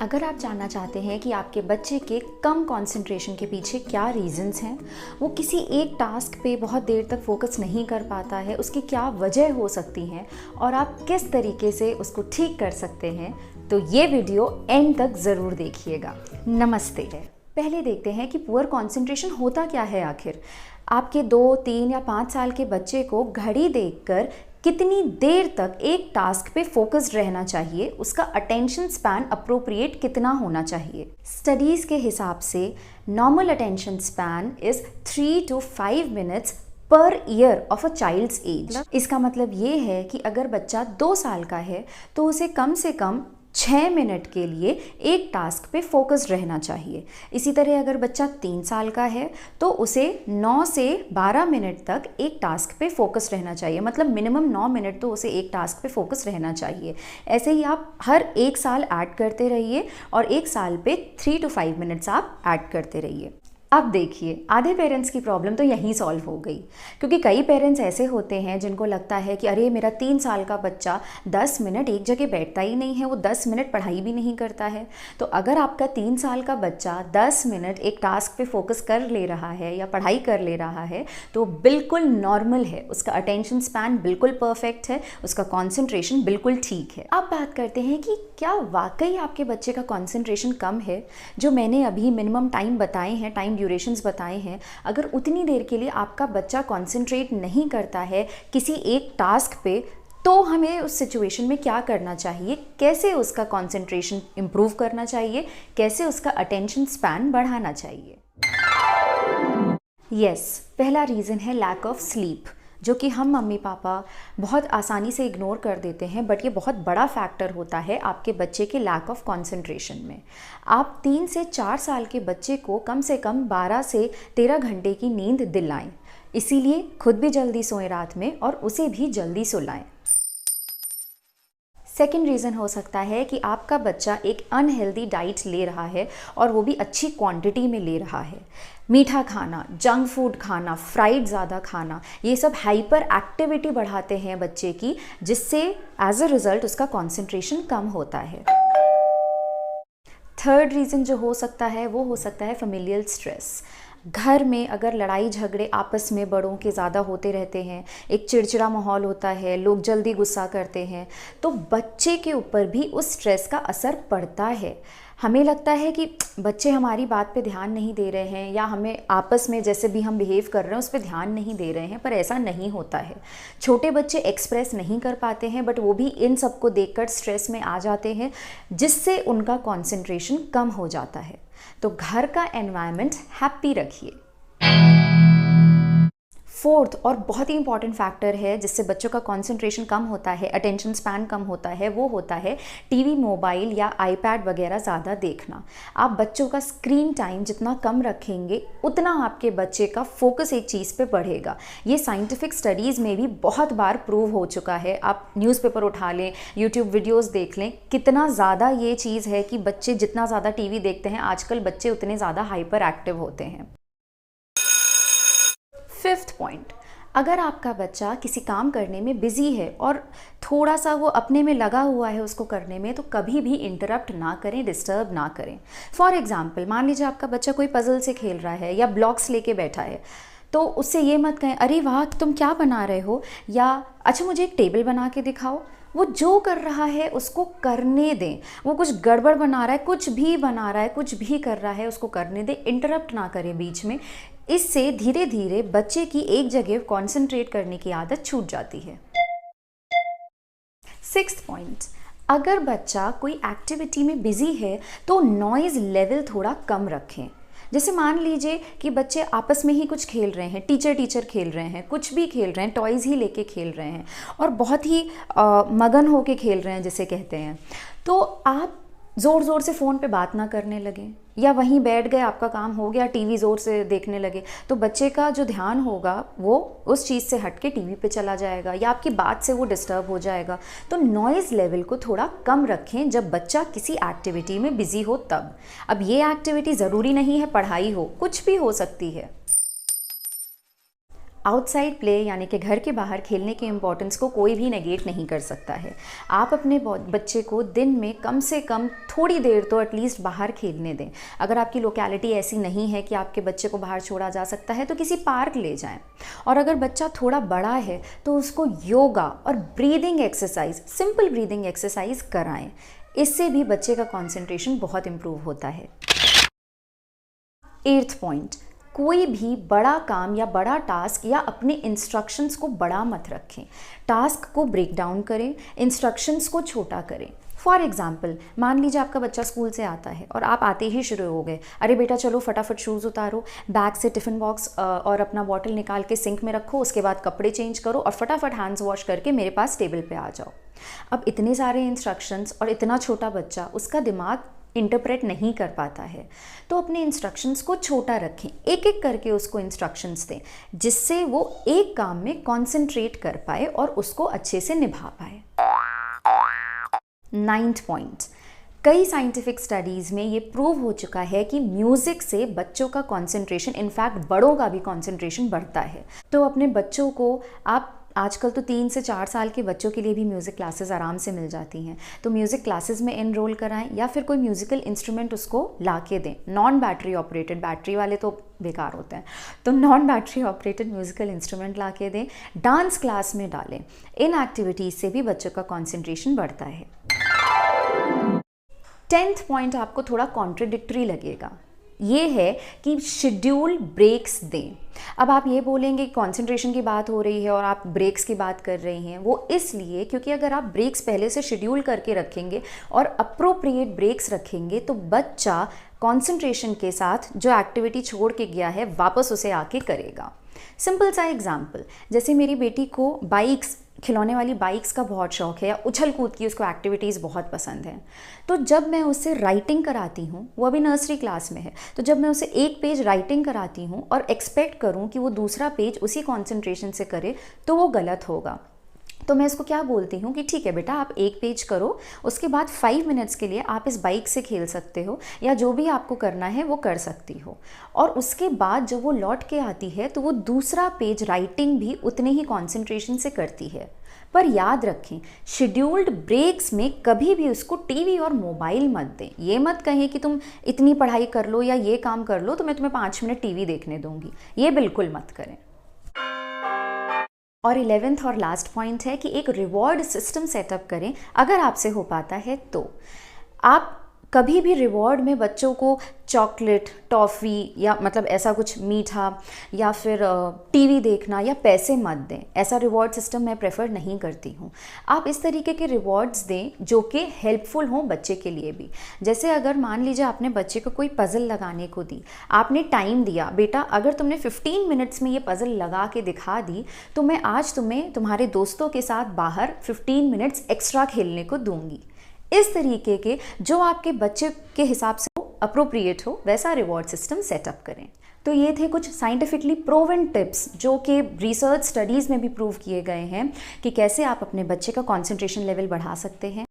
अगर आप जानना चाहते हैं कि आपके बच्चे के कम कंसंट्रेशन के पीछे क्या रीज़न्स हैं, वो किसी एक टास्क पे बहुत देर तक फोकस नहीं कर पाता है, उसकी क्या वजह हो सकती हैं और आप किस तरीके से उसको ठीक कर सकते हैं, तो ये वीडियो एंड तक ज़रूर देखिएगा। नमस्ते। पहले देखते हैं कि पुअर कंसंट्रेशन होता क्या है आखिर। आपके 2, 3 या 5 साल के बच्चे को घड़ी देखकर कितनी देर तक एक टास्क पे फोकस्ड रहना चाहिए, उसका अटेंशन स्पैन अप्रोप्रिएट कितना होना चाहिए। स्टडीज़ के हिसाब से normal attention span is 3 to 5 minutes पर year of a child's age. इसका मतलब ये है कि अगर बच्चा 2 साल का है तो उसे कम से कम 6 मिनट के लिए एक टास्क पे फोकस्ड रहना चाहिए। इसी तरह अगर बच्चा 3 साल का है तो उसे 9 से 12 मिनट तक एक टास्क पे फोकस रहना चाहिए, मतलब मिनिमम 9 मिनट तो उसे एक टास्क पे फोकस रहना चाहिए। ऐसे ही आप हर 1 साल ऐड करते रहिए और 1 साल पे 3 to 5 मिनट्स आप ऐड करते रहिए। अब देखिए, आधे पेरेंट्स की प्रॉब्लम तो यहीं सॉल्व हो गई, क्योंकि कई पेरेंट्स ऐसे होते हैं जिनको लगता है कि अरे मेरा 3 साल का बच्चा 10 मिनट एक जगह बैठता ही नहीं है, वो 10 मिनट पढ़ाई भी नहीं करता है। तो अगर आपका 3 साल का बच्चा 10 मिनट एक टास्क पे फोकस कर ले रहा है या पढ़ाई कर ले रहा है तो बिल्कुल नॉर्मल है, उसका अटेंशन स्पैन बिल्कुल परफेक्ट है, उसका कॉन्सेंट्रेशन बिल्कुल ठीक है। अब बात करते हैं कि क्या वाकई आपके बच्चे का कॉन्सेंट्रेशन कम है। जो मैंने अभी मिनिमम टाइम बताए हैं, टाइम ड्यूरेशंस बताए हैं, अगर उतनी देर के लिए आपका बच्चा कंसंट्रेट नहीं करता है किसी एक टास्क पे, तो हमें उस सिचुएशन में क्या करना चाहिए, कैसे उसका कंसंट्रेशन इम्प्रूव करना चाहिए, कैसे उसका अटेंशन स्पैन बढ़ाना चाहिए। पहला रीज़न है लैक ऑफ स्लीप, जो कि हम मम्मी पापा बहुत आसानी से इग्नोर कर देते हैं, बट ये बहुत बड़ा फैक्टर होता है आपके बच्चे के लैक ऑफ कंसंट्रेशन में। आप 3 से 4 साल के बच्चे को कम से कम 12 से 13 घंटे की नींद दिलाएं, इसीलिए खुद भी जल्दी सोएं रात में और उसे भी जल्दी सुलाएं। सेकेंड रीज़न हो सकता है कि आपका बच्चा एक अनहेल्दी डाइट ले रहा है और वो भी अच्छी क्वांटिटी में ले रहा है। मीठा खाना, जंक फूड खाना, फ्राइड ज़्यादा खाना, ये सब हाइपर एक्टिविटी बढ़ाते हैं बच्चे की, जिससे एज अ रिज़ल्ट उसका कंसंट्रेशन कम होता है। थर्ड रीज़न जो हो सकता है वो हो सकता है फेमिलियल स्ट्रेस। घर में अगर लड़ाई झगड़े आपस में बड़ों के ज़्यादा होते रहते हैं, एक चिड़चिड़ा माहौल होता है, लोग जल्दी गुस्सा करते हैं, तो बच्चे के ऊपर भी उस स्ट्रेस का असर पड़ता है। हमें लगता है कि बच्चे हमारी बात पे ध्यान नहीं दे रहे हैं या हमें आपस में जैसे भी हम बिहेव कर रहे हैं उस पर ध्यान नहीं दे रहे हैं, पर ऐसा नहीं होता है। छोटे बच्चे एक्सप्रेस नहीं कर पाते हैं, बट वो भी इन सबको देखकर स्ट्रेस में आ जाते हैं, जिससे उनका कंसंट्रेशन कम हो जाता है। तो घर का एनवायरनमेंट हैप्पी रखिए। फोर्थ और बहुत ही इंपॉर्टेंट फैक्टर है जिससे बच्चों का कंसंट्रेशन कम होता है, अटेंशन स्पैन कम होता है, वो होता है टीवी, मोबाइल या आईपैड वगैरह ज़्यादा देखना। आप बच्चों का स्क्रीन टाइम जितना कम रखेंगे उतना आपके बच्चे का फोकस एक चीज़ पे बढ़ेगा। ये साइंटिफिक स्टडीज़ में भी बहुत बार प्रूव हो चुका है। आप न्यूज़पेपर उठा लें, यूट्यूब वीडियोज़ देख लें, कितना ज़्यादा ये चीज़ है कि बच्चे जितना ज़्यादा टीवी देखते हैं आजकल बच्चे उतने ज़्यादा हाइपर एक्टिव होते हैं। फिफ्थ पॉइंट, अगर आपका बच्चा किसी काम करने में बिजी है और थोड़ा सा वो अपने में लगा हुआ है उसको करने में, तो कभी भी इंटरप्ट ना करें, डिस्टर्ब ना करें। फॉर एग्जाम्पल, मान लीजिए आपका बच्चा कोई पजल से खेल रहा है या ब्लॉक्स लेके बैठा है, तो उससे ये मत कहें अरे वाह तुम क्या बना रहे हो, या अच्छा मुझे एक टेबल बना के दिखाओ। वो जो कर रहा है उसको करने दें। वो कुछ गड़बड़ बना रहा है, कुछ भी बना रहा है, कुछ भी कर रहा है, उसको करने दें, इंटरप्ट ना करें बीच में। इससे धीरे धीरे बच्चे की एक जगह कंसंट्रेट करने की आदत छूट जाती है। सिक्स्थ पॉइंट, अगर बच्चा कोई एक्टिविटी में बिजी है तो नॉइज़ लेवल थोड़ा कम रखें। जैसे मान लीजिए कि बच्चे आपस में ही कुछ खेल रहे हैं, टीचर खेल रहे हैं, कुछ भी खेल रहे हैं, टॉयज़ ही लेके खेल रहे हैं और बहुत ही मगन होके खेल रहे हैं जिसे कहते हैं, तो आप ज़ोर ज़ोर से फ़ोन पे बात ना करने लगें, या वहीं बैठ गए, आपका काम हो गया, टीवी ज़ोर से देखने लगे, तो बच्चे का जो ध्यान होगा वो उस चीज़ से हट के टीवी पे चला जाएगा या आपकी बात से वो डिस्टर्ब हो जाएगा। तो नॉइज़ लेवल को थोड़ा कम रखें जब बच्चा किसी एक्टिविटी में बिज़ी हो तब। अब ये एक्टिविटी ज़रूरी नहीं है पढ़ाई हो, कुछ भी हो सकती है। आउटसाइड प्ले यानी कि घर के बाहर खेलने के इम्पोर्टेंस को कोई भी नेगेट नहीं कर सकता है। आप अपने बच्चे को दिन में कम से कम थोड़ी देर तो एटलीस्ट बाहर खेलने दें। अगर आपकी लोकेलिटी ऐसी नहीं है कि आपके बच्चे को बाहर छोड़ा जा सकता है तो किसी पार्क ले जाएं। और अगर बच्चा थोड़ा बड़ा है तो उसको योगा और breathing exercise, simple breathing exercise कराएं। इससे भी बच्चे का कंसंट्रेशन बहुत इम्प्रूव होता है। 8th पॉइंट, कोई भी बड़ा काम या बड़ा टास्क या अपने इंस्ट्रक्शंस को बड़ा मत रखें। टास्क को ब्रेक डाउन करें, इंस्ट्रक्शंस को छोटा करें। फॉर एग्जाम्पल, मान लीजिए आपका बच्चा स्कूल से आता है और आप आते ही शुरू हो गए, अरे बेटा चलो फटाफट शूज़ उतारो, बैग से टिफ़िन बॉक्स और अपना बॉटल निकाल के सिंक में रखो, उसके बाद कपड़े चेंज करो और फटाफट हैंड्स वॉश करके मेरे पास टेबल पे आ जाओ। अब इतने सारे इंस्ट्रक्शंस और इतना छोटा बच्चा, उसका दिमाग इंटरप्रेट नहीं कर पाता है। तो अपने इंस्ट्रक्शंस को छोटा रखें, एक एक करके उसको इंस्ट्रक्शंस दें, जिससे वो एक काम में कॉन्सेंट्रेट कर पाए और उसको अच्छे से निभा पाए। 9th पॉइंट, कई साइंटिफिक स्टडीज़ में ये प्रूव हो चुका है कि म्यूज़िक से बच्चों का कॉन्सेंट्रेशन, इनफैक्ट बड़ों का भी कॉन्सेंट्रेशन बढ़ता है। तो अपने बच्चों को आप, आजकल तो 3 से 4 साल के बच्चों के लिए भी म्यूज़िक क्लासेस आराम से मिल जाती हैं, तो म्यूज़िक क्लासेस में एनरोल कराएं या फिर कोई म्यूज़िकल इंस्ट्रूमेंट उसको ला के दें। नॉन बैटरी ऑपरेटेड, बैटरी वाले तो बेकार होते हैं, तो non battery operated musical instrument ला के दें। डांस क्लास में डालें। इन एक्टिविटीज़ से भी बच्चों का कॉन्सेंट्रेशन बढ़ता है। 10th पॉइंट आपको थोड़ा कॉन्ट्रडिक्टरी लगेगा, ये है कि शेड्यूल ब्रेक्स दें। अब आप ये बोलेंगे कंसंट्रेशन की बात हो रही है और आप ब्रेक्स की बात कर रही हैं। वो इसलिए क्योंकि अगर आप ब्रेक्स पहले से शेड्यूल करके रखेंगे और अप्रोप्रिएट ब्रेक्स रखेंगे तो बच्चा कंसंट्रेशन के साथ जो एक्टिविटी छोड़ के गया है वापस उसे आके करेगा। सिंपल सा एग्जाम्पल, जैसे मेरी बेटी को बाइक्स, खिलौने वाली बाइक्स का बहुत शौक है या उछल कूद की उसको एक्टिविटीज़ बहुत पसंद है। तो जब मैं उससे राइटिंग कराती हूँ, वो अभी नर्सरी क्लास में है, तो जब मैं उसे एक पेज राइटिंग कराती हूँ और एक्सपेक्ट करूँ कि वो दूसरा पेज उसी कॉन्सेंट्रेशन से करे तो वो गलत होगा। तो मैं इसको क्या बोलती हूँ कि ठीक है बेटा, आप एक पेज करो, उसके बाद 5 मिनट्स के लिए आप इस बाइक से खेल सकते हो या जो भी आपको करना है वो कर सकती हो। और उसके बाद जब वो लौट के आती है तो वो दूसरा पेज राइटिंग भी उतने ही कॉन्सेंट्रेशन से करती है। पर याद रखें, शेड्यूल्ड ब्रेक्स में कभी भी उसको टीवी और मोबाइल मत दें। ये मत कहें कि तुम इतनी पढ़ाई कर लो या ये काम कर लो तो मैं तुम्हें 5 मिनट टीवी देखने दूंगी, ये बिल्कुल मत करें। और 11th और लास्ट पॉइंट है कि एक रिवॉर्ड सिस्टम सेटअप करें। अगर आपसे हो पाता है तो आप कभी भी रिवॉर्ड में बच्चों को चॉकलेट, टॉफ़ी या मतलब ऐसा कुछ मीठा या फिर टीवी देखना या पैसे मत दें। ऐसा रिवॉर्ड सिस्टम मैं प्रेफर नहीं करती हूँ। आप इस तरीके के रिवॉर्ड्स दें जो कि हेल्पफुल हों बच्चे के लिए भी। जैसे अगर मान लीजिए आपने बच्चे को कोई पज़ल लगाने को दी, आपने टाइम दिया, बेटा अगर तुमने 15 मिनट्स में ये पज़ल लगा के दिखा दी तो मैं आज तुम्हें तुम्हारे दोस्तों के साथ बाहर 15 मिनट्स एक्स्ट्रा खेलने को दूंगी। इस तरीके के जो आपके बच्चे के हिसाब से अप्रोप्रिएट हो वैसा रिवॉर्ड सिस्टम सेटअप करें। तो ये थे कुछ साइंटिफिकली प्रूवन टिप्स जो कि रिसर्च स्टडीज़ में भी प्रूव किए गए हैं कि कैसे आप अपने बच्चे का कंसंट्रेशन लेवल बढ़ा सकते हैं।